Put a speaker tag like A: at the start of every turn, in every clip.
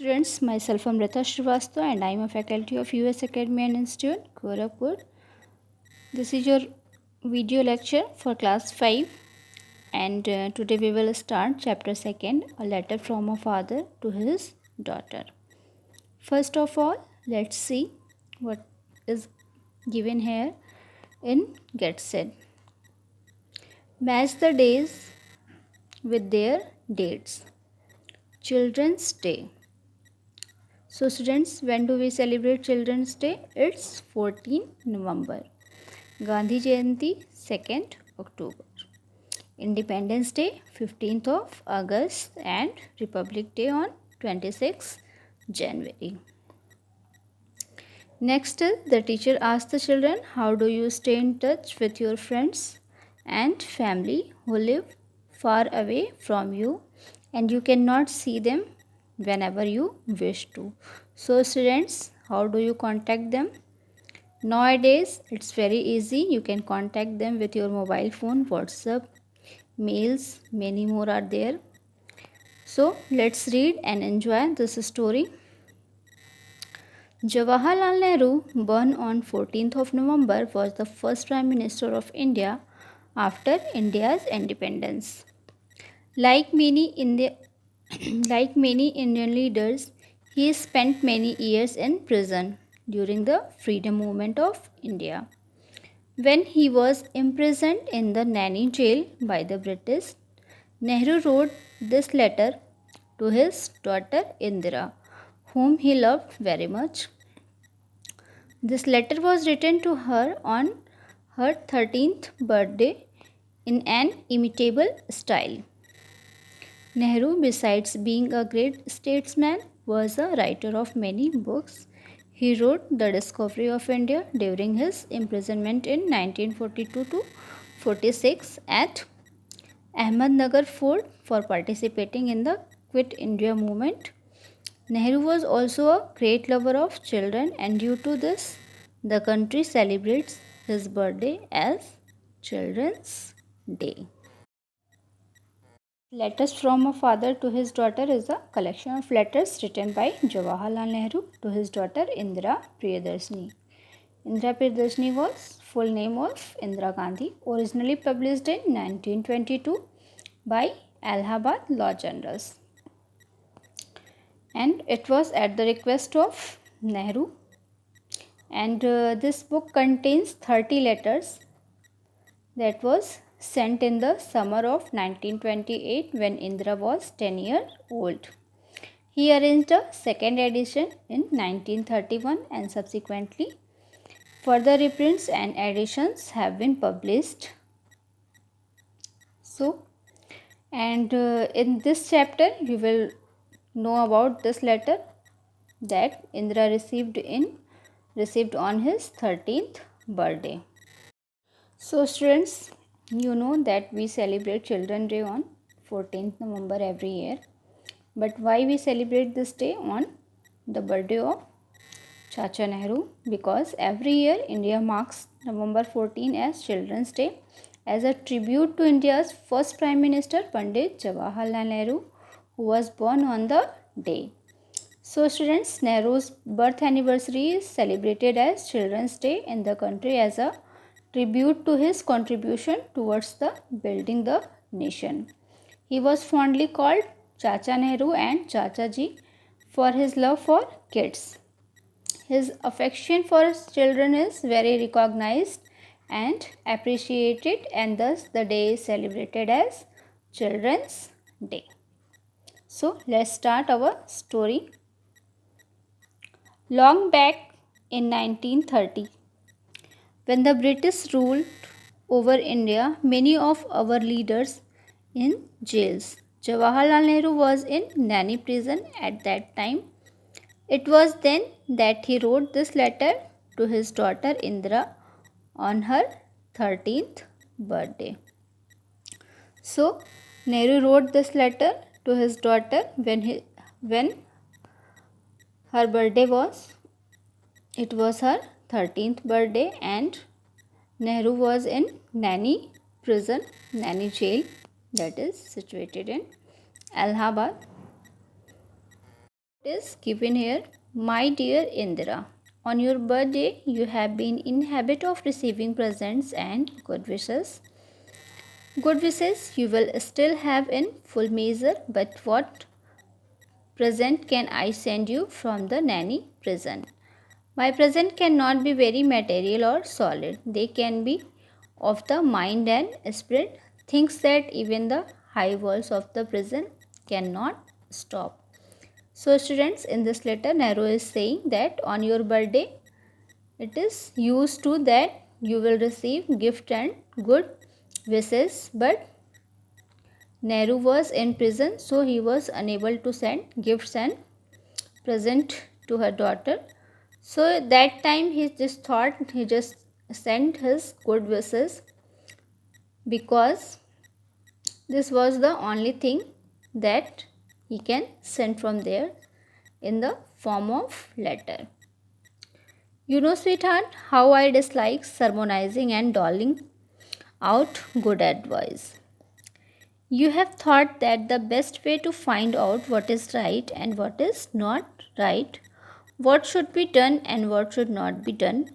A: Students, myself Amrita Srivastava and I am a faculty of US Academy and Institute, Gorakhpur. This is your video lecture for class 5 and today we will start chapter 2, a letter from a father to his daughter. First of all, let's see what is given here in Get Set. Match the days with their dates. Children's Day. So students, when do we celebrate Children's Day? It's 14 November. Gandhi Jayanti 2nd October. Independence Day 15th of August and Republic Day on 26th January. Next is the teacher asks the children, how do you stay in touch with your friends and family who live far away from you and you cannot see them whenever you wish to. So students, how do you contact them? Nowadays it's very easy. You can contact them with your mobile phone, WhatsApp, mails, many more are there. So let's read and enjoy this story. Jawaharlal Nehru, born on 14th of November, was the first Prime Minister of India after India's independence. Like many Indian leaders, he spent many years in prison during the freedom movement of India. When he was imprisoned in the Naini jail by the British, Nehru wrote this letter to his daughter Indira, whom he loved very much. This letter was written to her on her 13th birthday in an imitable style. Nehru, besides being a great statesman, was a writer of many books. He wrote The Discovery of India during his imprisonment in 1942 to 46 at Ahmednagar Fort for participating in the Quit India movement. Nehru was also a great lover of children, and due to this, the country celebrates his birthday as Children's Day. Letters from a father to his daughter is a collection of letters written by Jawaharlal Nehru to his daughter Indira Priyadarshini. Indira Priyadarshini was full name of Indira Gandhi, originally published in 1922 by Allahabad Law Journals. And it was at the request of Nehru. And this book contains 30 letters that was sent in the summer of 1928 when Indira was 10 years old. He arranged a second edition in 1931 and subsequently further reprints and editions have been published. So, and in this chapter you will know about this letter that Indira received on his 13th birthday. So students, you know that we celebrate Children's Day on 14th November every year. But why we celebrate this day on the birthday of Chacha Nehru? Because every year India marks November 14 as Children's Day as a tribute to India's first Prime Minister Pandit Jawaharlal Nehru, who was born on the day. So students, Nehru's birth anniversary is celebrated as Children's Day in the country as a tribute to his contribution towards the building the nation. He was fondly called Chacha Nehru and Chacha Ji for his love for kids. His affection for children is very recognized and appreciated, and thus the day is celebrated as Children's Day. So let's start our story. Long back in 1930, when the British ruled over India, many of our leaders in jails. Jawaharlal Nehru was in Naini prison at that time. It was then that he wrote this letter to his daughter Indira on her 13th birthday. So, Nehru wrote this letter to his daughter when her birthday was. It was her 13th birthday and Nehru was in Naini prison, Naini jail that is situated in Allahabad. It is given here, my dear Indra, on your birthday you have been in habit of receiving presents and good wishes. Good wishes you will still have in full measure, but what present can I send you from the nanny prison? My present cannot be very material or solid. They can be of the mind and spirit, things that even the high walls of the prison cannot stop. So, students, in this letter, Nehru is saying that on your birthday, it is used to that you will receive gift and good wishes, but Nehru was in prison, so he was unable to send gifts and present to her daughter. So that time he just thought he just sent his good wishes, because this was the only thing that he can send from there in the form of letter. You know, sweetheart, how I dislike sermonizing and doling out good advice. You have thought that the best way to find out what is right and what is not right, what should be done and what should not be done,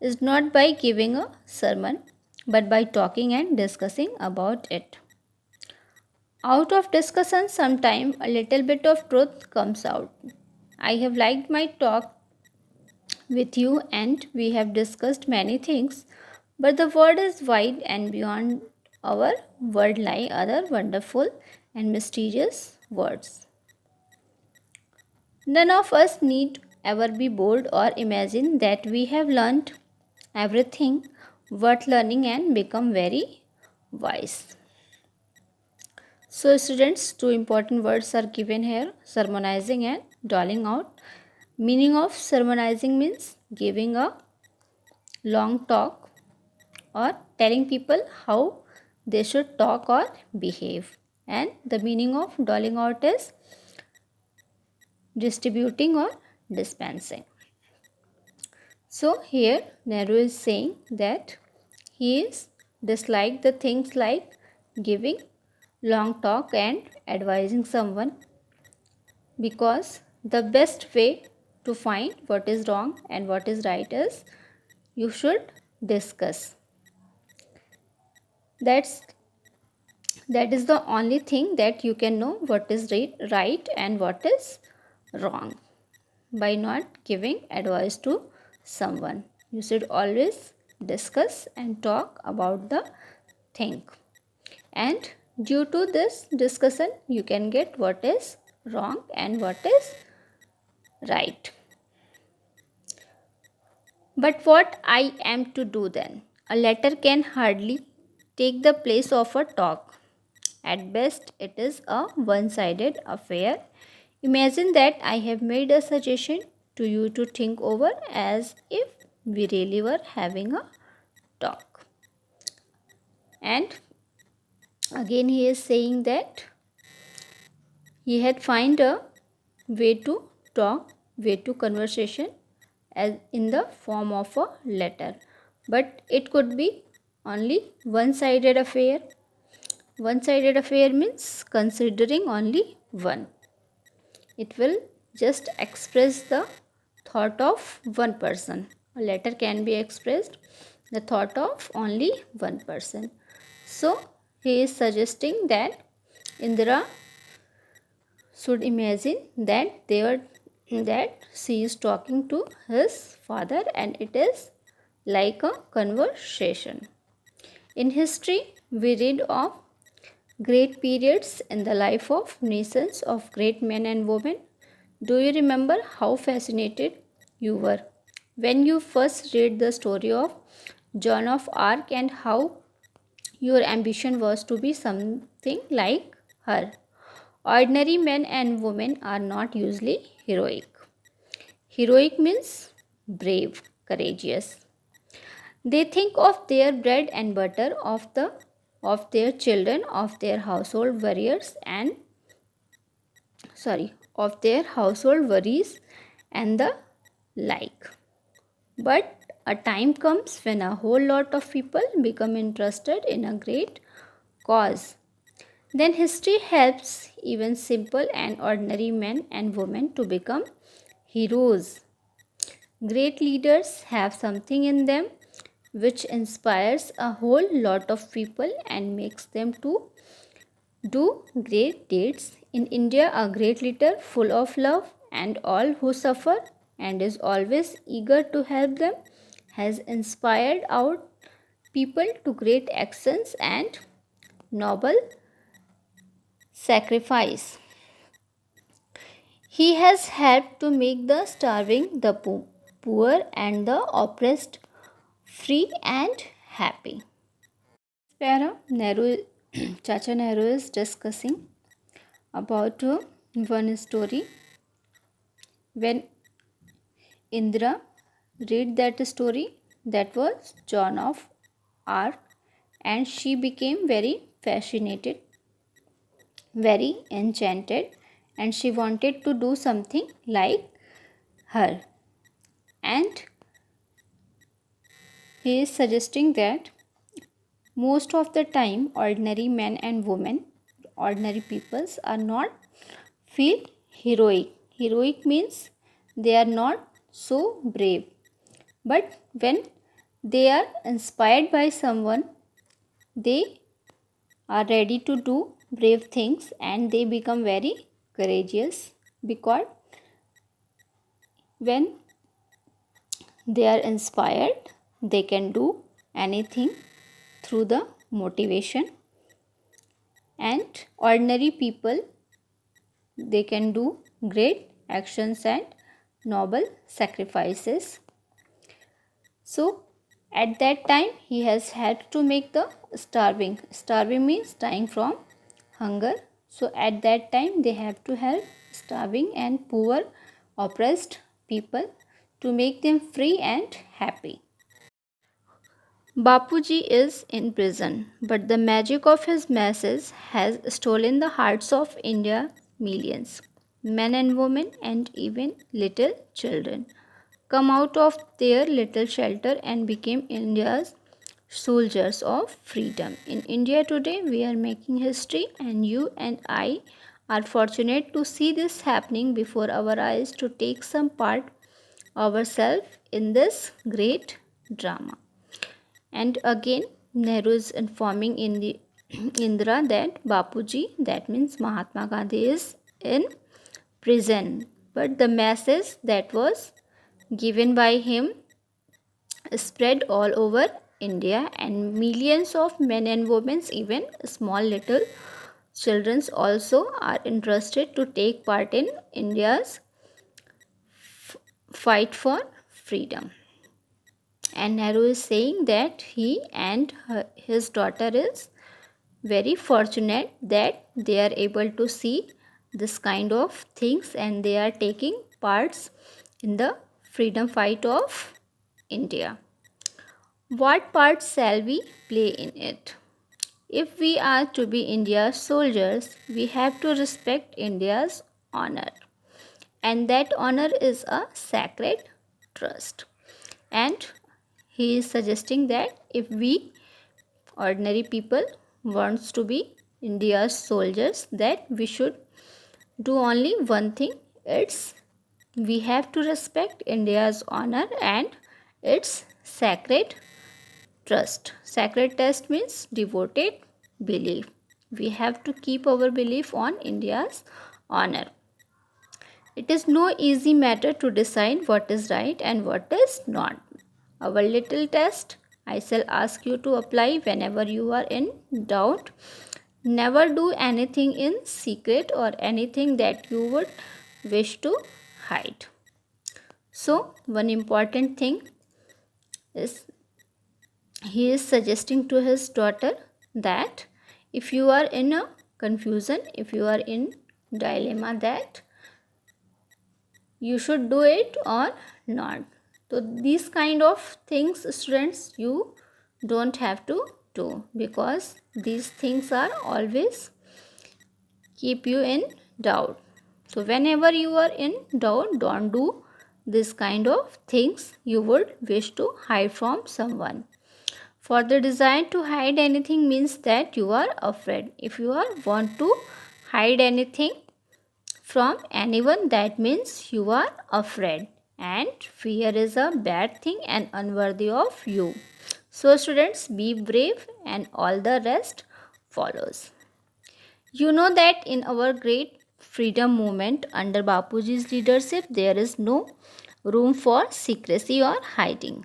A: is not by giving a sermon, but by talking and discussing about it. Out of discussion, sometime a little bit of truth comes out. I have liked my talk with you and we have discussed many things, but the world is wide and beyond our world lie other wonderful and mysterious words. None of us need ever be bored or imagine that we have learned everything worth learning and become very wise. So, students, two important words are given here, sermonizing and doling out. Meaning of sermonizing means giving a long talk or telling people how they should talk or behave. And the meaning of doling out is distributing or dispensing. So here Nehru is saying that he is dislike the things like giving long talk and advising someone, because the best way to find what is wrong and what is right is you should discuss. That's that is the only thing that you can know what is right and what is wrong, by not giving advice to someone. You should always discuss and talk about the thing. And due to this discussion, you can get what is wrong and what is right. But what I am to do then? A letter can hardly take the place of a talk. At best, it is a one sided affair. Imagine that I have made a suggestion to you to think over as if we really were having a talk. And again, he is saying that he had find a way to talk, way to conversation as in the form of a letter. But it could be only one sided affair. One sided affair means considering only one. It will just express the thought of one person. A letter can be expressed the thought of only one person. So he is suggesting that Indra should imagine that she is talking to his father and it is like a conversation. In history, we read of great periods in the life of nations of great men and women. Do you remember how fascinated you were when you first read the story of Joan of Arc and how your ambition was to be something like her? Ordinary men and women are not usually heroic. Heroic means brave, courageous. They think of their bread and butter, of their children, of their household warriors and of their household worries and the like. But a time comes when a whole lot of people become interested in a great cause. Then history helps even simple and ordinary men and women to become heroes. Great leaders have something in them which inspires a whole lot of people and makes them to do great deeds. In India, a great leader full of love and all who suffer and is always eager to help them has inspired out people to great actions and noble sacrifice. He has helped to make the starving, the poor, and the oppressed free and happy. Para Nehru, Chacha Nehru is discussing about one story when Indra read that story, that was Joan of Arc, and she became very fascinated, very enchanted, and she wanted to do something like her. And he is suggesting that most of the time ordinary men and women, ordinary peoples are not feel heroic. Heroic means they are not so brave. But when they are inspired by someone, they are ready to do brave things and they become very courageous, because when they are inspired, they can do anything through the motivation. And ordinary people, they can do great actions and noble sacrifices. So at that time he has had to make the starving. Starving means dying from hunger. So at that time they have to help starving and poor oppressed people to make them free and happy. Bapuji is in prison, but the magic of his message has stolen the hearts of India millions. Men and women and even little children come out of their little shelter and became India's soldiers of freedom. In India today, we are making history, and you and I are fortunate to see this happening before our eyes, to take some part ourselves in this great drama. And again, Nehru is informing Indra that Bapuji, that means Mahatma Gandhi, is in prison. But the message that was given by him spread all over India, and millions of men and women, even small little children, also are interested to take part in India's fight for freedom. And Nehru is saying that he and his daughter is very fortunate that they are able to see this kind of things and they are taking parts in the freedom fight of India. What part shall we play in it? If we are to be India's soldiers, we have to respect India's honor, and that honor is a sacred trust. And he is suggesting that if we ordinary people wants to be India's soldiers, that we should do only one thing. It's we have to respect India's honor and its sacred trust. Sacred trust means devoted belief. We have to keep our belief on India's honor. It is no easy matter to decide what is right and what is not. Our little test I shall ask you to apply whenever you are in doubt. Never do anything in secret or anything that you would wish to hide. So, one important thing is he is suggesting to his daughter that if you are in a confusion, if you are in dilemma, that you should do it or not. So these kind of things, students, you don't have to do, because these things are always keep you in doubt. So whenever you are in doubt, don't do this kind of things you would wish to hide from someone. For the desire to hide anything means that you are afraid. If you want to hide anything from anyone, that means you are afraid. And fear is a bad thing and unworthy of you. So students, be brave and all the rest follows. You know that in our great freedom movement under Bapuji's leadership, there is no room for secrecy or hiding.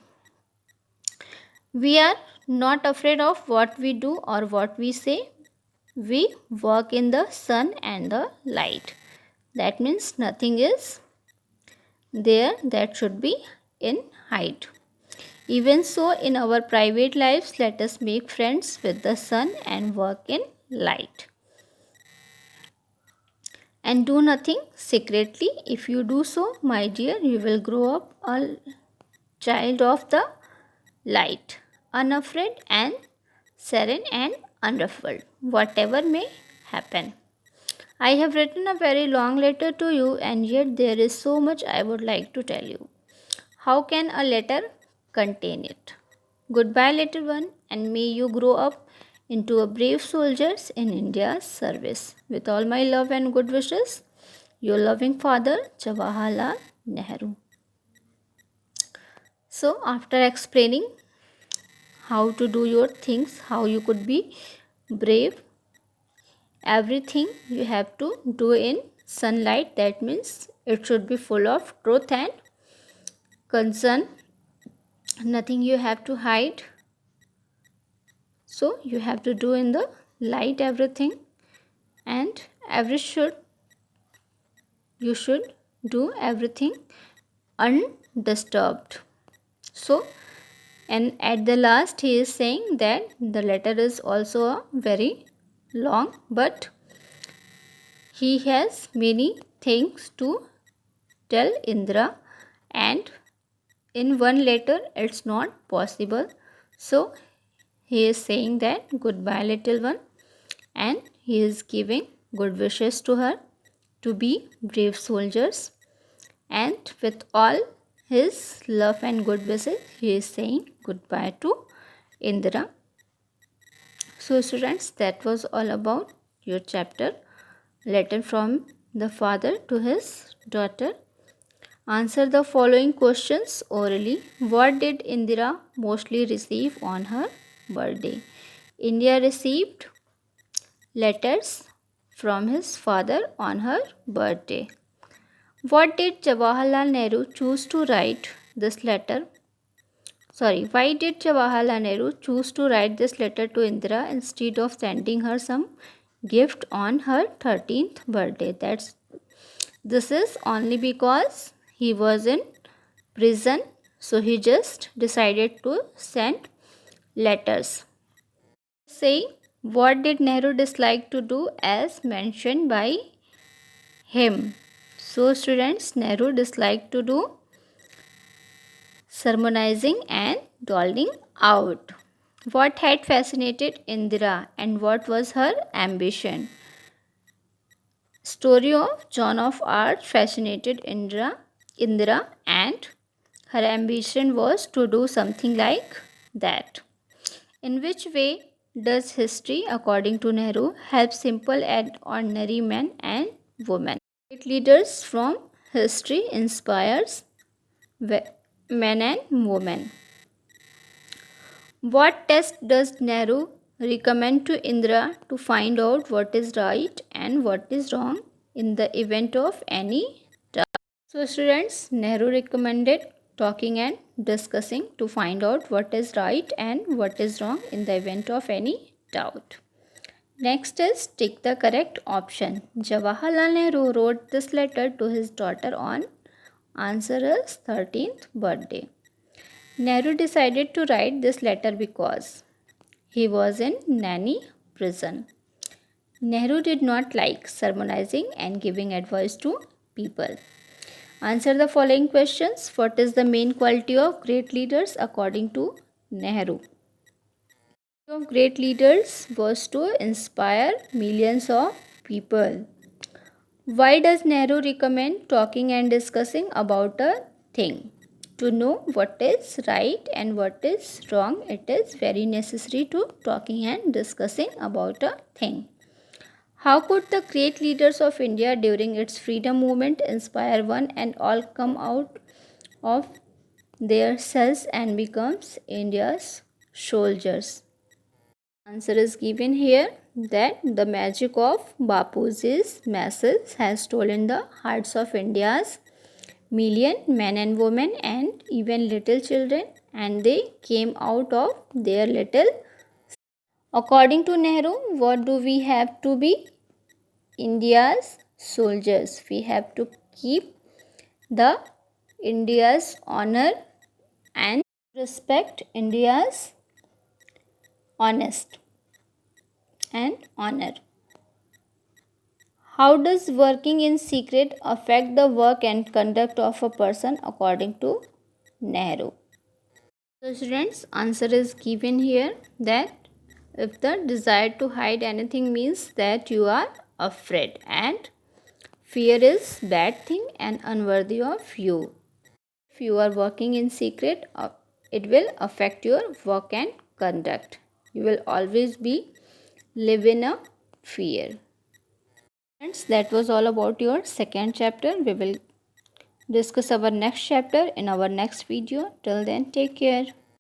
A: We are not afraid of what we do or what we say. We walk in the sun and the light. That means nothing is there that should be in hide. Even so, in our private lives, let us make friends with the sun and work in light. And do nothing secretly. If you do so, my dear, you will grow up a child of the light, unafraid and serene and unruffled, whatever may happen. I have written a very long letter to you, and yet there is so much I would like to tell you. How can a letter contain it? Goodbye, little one, and may you grow up into a brave soldiers in India's service. With all my love and good wishes, your loving father, Jawaharlal Nehru. So, after explaining how to do your things, how you could be brave, everything you have to do in sunlight. That means it should be full of truth and concern. Nothing you have to hide. So you have to do in the light everything, and you should do everything undisturbed. So, and at the last he is saying that the letter is also a very long, but he has many things to tell Indra, and in one letter it's not possible. So he is saying that goodbye, little one, and he is giving good wishes to her to be brave soldiers, and with all his love and good wishes he is saying goodbye to Indra. So students, that was all about your chapter, letter from the father to his daughter. Answer the following questions orally. What did Indira mostly receive on her birthday? India received letters from his father on her birthday. What did Jawaharlal Nehru choose to write this letter? Why did Jawaharlal Nehru choose to write this letter to Indira instead of sending her some gift on her 13th birthday? This is only because he was in prison, so he just decided to send letters. Say, what did Nehru dislike to do as mentioned by him? So students, Nehru disliked to do sermonizing and doling out. What had fascinated Indira and what was her ambition? Story of Joan of Arc fascinated Indira, and her ambition was to do something like that. In which way does history, according to Nehru, help simple and ordinary men and women? Great leaders from history inspires men and women. What test does Nehru recommend to Indra to find out what is right and what is wrong in the event of any doubt? So students, Nehru recommended talking and discussing to find out what is right and what is wrong in the event of any doubt. Next is tick the correct option. Jawaharlal Nehru wrote this letter to his daughter on answer is 13th birthday. Nehru decided to write this letter because he was in Nani prison. Nehru did not like sermonizing and giving advice to people. Answer the following questions. What is the main quality of great leaders according to Nehru? The quality of great leaders was to inspire millions of people. Why does Nehru recommend talking and discussing about a thing? To know what is right and what is wrong, it is very necessary to talking and discussing about a thing. How could the great leaders of India during its freedom movement inspire one and all come out of their cells and becomes India's soldiers? Answer is given here that the magic of Bapuji's message has stolen the hearts of India's million men and women and even little children, and they came out of their little. According to Nehru, what do we have to be? India's soldiers. We have to keep the India's honor and respect India's honest and honor. How does working in secret affect the work and conduct of a person according to Nehru? So students, answer is given here that if the desire to hide anything means that you are afraid, and fear is bad thing and unworthy of you. If you are working in secret, it will affect your work and conduct. You will always be live in a fear. Friends, that was all about your second chapter. We will discuss our next chapter in our next video. Till then, take care.